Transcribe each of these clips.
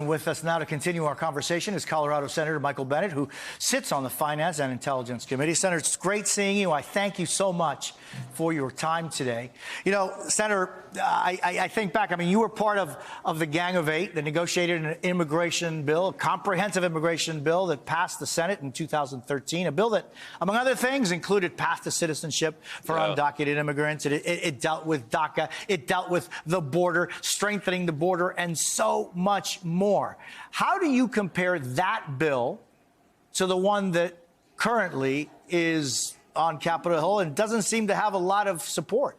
With us now to continue our conversation is Colorado Senator Michael Bennet, who sits on the Finance and Intelligence Committee. Senator, it's great seeing you. I thank you so much for your time today. You know, Senator, I think back, I mean, you were part of the Gang of Eight that negotiated an immigration bill, a comprehensive immigration bill that passed the Senate in 2013, a bill that, among other things, included path to citizenship for undocumented immigrants. It dealt with DACA. It dealt with the border, strengthening the border, and so much more. How do you compare that bill to the one that currently is on Capitol Hill and doesn't seem to have a lot of support?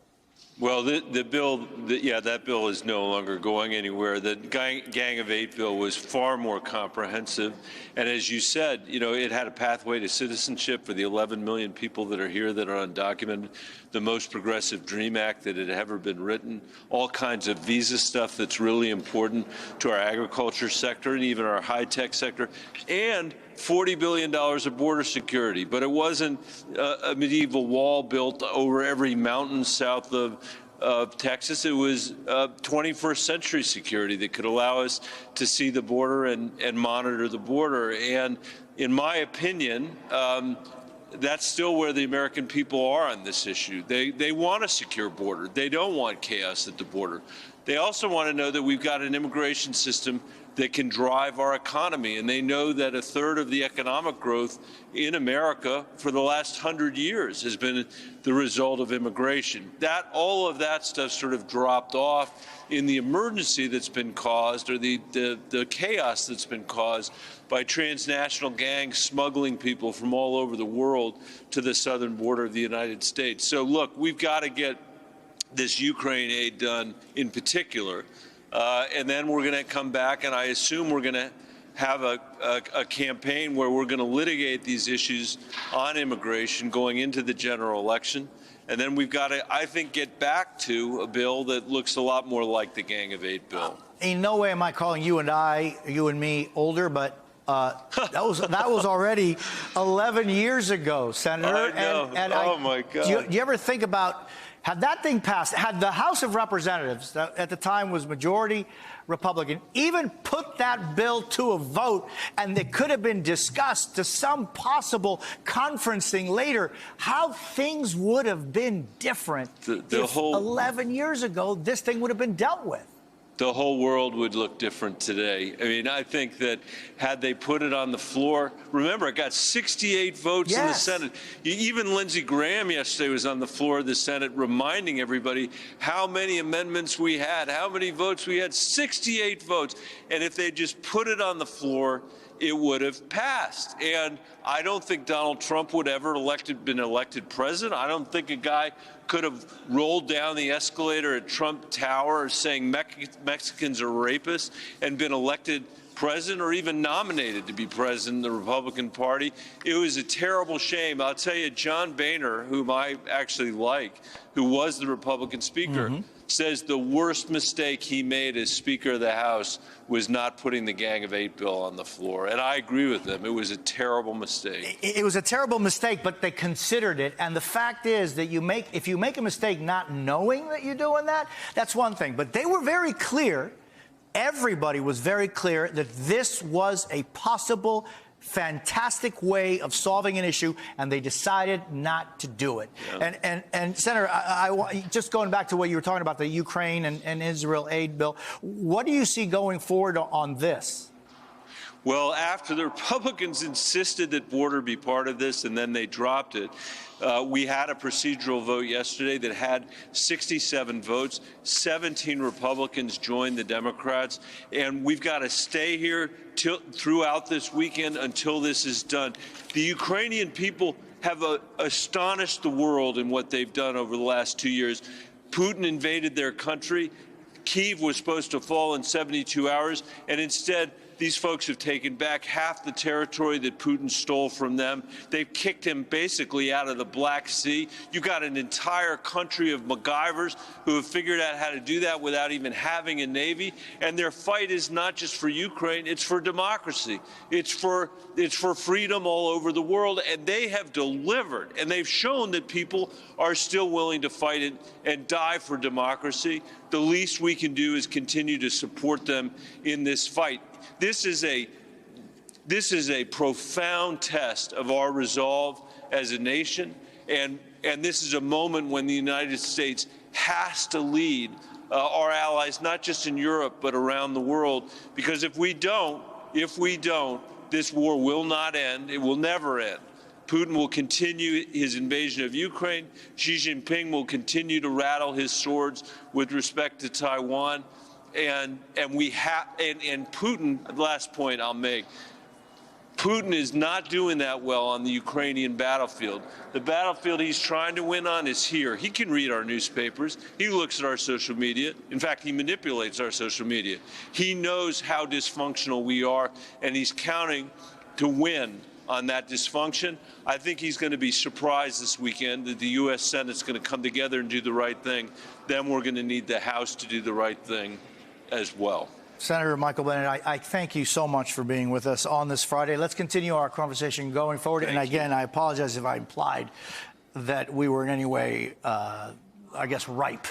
Well, that bill is no longer going anywhere. The Gang of Eight bill was far more comprehensive. And as you said, you know, it had a pathway to citizenship for the 11 million people that are here that are undocumented, the most progressive DREAM Act that had ever been written, all kinds of visa stuff that's really important to our agriculture sector and even our high-tech sector, and $40 billion of border security. But it wasn't a medieval wall built over every mountain south of Texas. It was 21st century security that could allow us to see the border and monitor the border. And in my opinion, that's still where the American people are on this issue. They want a secure border. They don't want chaos at the border. They also want to know that we've got an immigration system that can drive our economy. And they know that a third of the economic growth in America for the last 100 years has been the result of immigration. All of that stuff sort of dropped off in the emergency that's been caused, or the chaos that's been caused by transnational gangs smuggling people from all over the world to the southern border of the United States. So look, we've got to get this Ukraine aid done in particular. And then we're going to come back, and I assume we're going to have a campaign where we're going to litigate these issues on immigration going into the general election. And then we've got to, I think, get back to a bill that looks a lot more like the Gang of Eight bill. In no way am I calling you and me older, but that was already 11 years ago, Senator. I know. Oh, my God. Do you ever think about, had that thing passed, had the House of Representatives, that at the time was majority Republican, even put that bill to a vote and it could have been discussed to some possible conferencing later, how things would have been different if 11 years ago this thing would have been dealt with. The whole world would look different today. I mean, I think that had they put it on the floor, remember, it got 68 votes in the Senate. Even Lindsey Graham yesterday was on the floor of the Senate reminding everybody how many amendments we had, how many votes we had, 68 votes. And if they just put it on the floor, it would have passed. And I don't think Donald Trump would ever been elected president. I don't think a guy could have rolled down the escalator at Trump Tower saying Mexicans are rapists and been elected president or even nominated to be president of the Republican Party. It was a terrible shame. I'll tell you, John Boehner, whom I actually like, who was the Republican Speaker, says the worst mistake he made as Speaker of the House was not putting the Gang of Eight bill on the floor. And I agree with him. It was a terrible mistake. It was a terrible mistake, but they considered it. And the fact is that if you make a mistake not knowing that you're doing that, that's one thing. But they were very clear. Everybody was very clear that this was a possible fantastic way of solving an issue, and they decided not to do it. And Senator, just going back to what you were talking about, the Ukraine and Israel aid bill, what do you see going forward on this? Well, after the Republicans insisted that border be part of this and then they dropped it, we had a procedural vote yesterday that had 67 votes. 17 Republicans joined the Democrats. And we've got to stay here throughout this weekend until this is done. The Ukrainian people have astonished the world in what they've done over the last 2 years. Putin invaded their country. Kyiv was supposed to fall in 72 hours, and instead, these folks have taken back half the territory that Putin stole from them. They've kicked him basically out of the Black Sea. You've got an entire country of MacGyvers who have figured out how to do that without even having a navy. And their fight is not just for Ukraine, it's for democracy. It's for freedom all over the world. And they have delivered, and they've shown that people are still willing to fight it and die for democracy. The least we can do is continue to support them in this fight. This is a profound test of our resolve as a nation, and this is a moment when the United States has to lead our allies, not just in Europe, but around the world, because if we don't, this war will not end. It will never end. Putin will continue his invasion of Ukraine. Xi Jinping will continue to rattle his swords with respect to Taiwan. And Putin, the last point I'll make, Putin is not doing that well on the Ukrainian battlefield. The battlefield he's trying to win on is here. He can read our newspapers. He looks at our social media. In fact, he manipulates our social media. He knows how dysfunctional we are, and he's counting to win on that dysfunction. I think he's going to be surprised this weekend that the U.S. Senate's going to come together and do the right thing. Then we're going to need the House to do the right thing as well. Senator Michael Bennet, I thank you so much for being with us on this Friday. Let's continue our conversation going forward. And again, I apologize if I implied that we were in any way, I guess, ripe.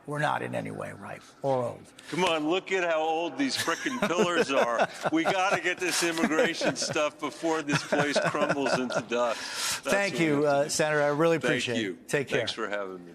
We're not in any way ripe or old. Come on, look at how old these frickin' pillars are. We got to get this immigration stuff before this place crumbles into dust. Thank you, Senator. I really appreciate it. Thank you. Take care. Thanks for having me.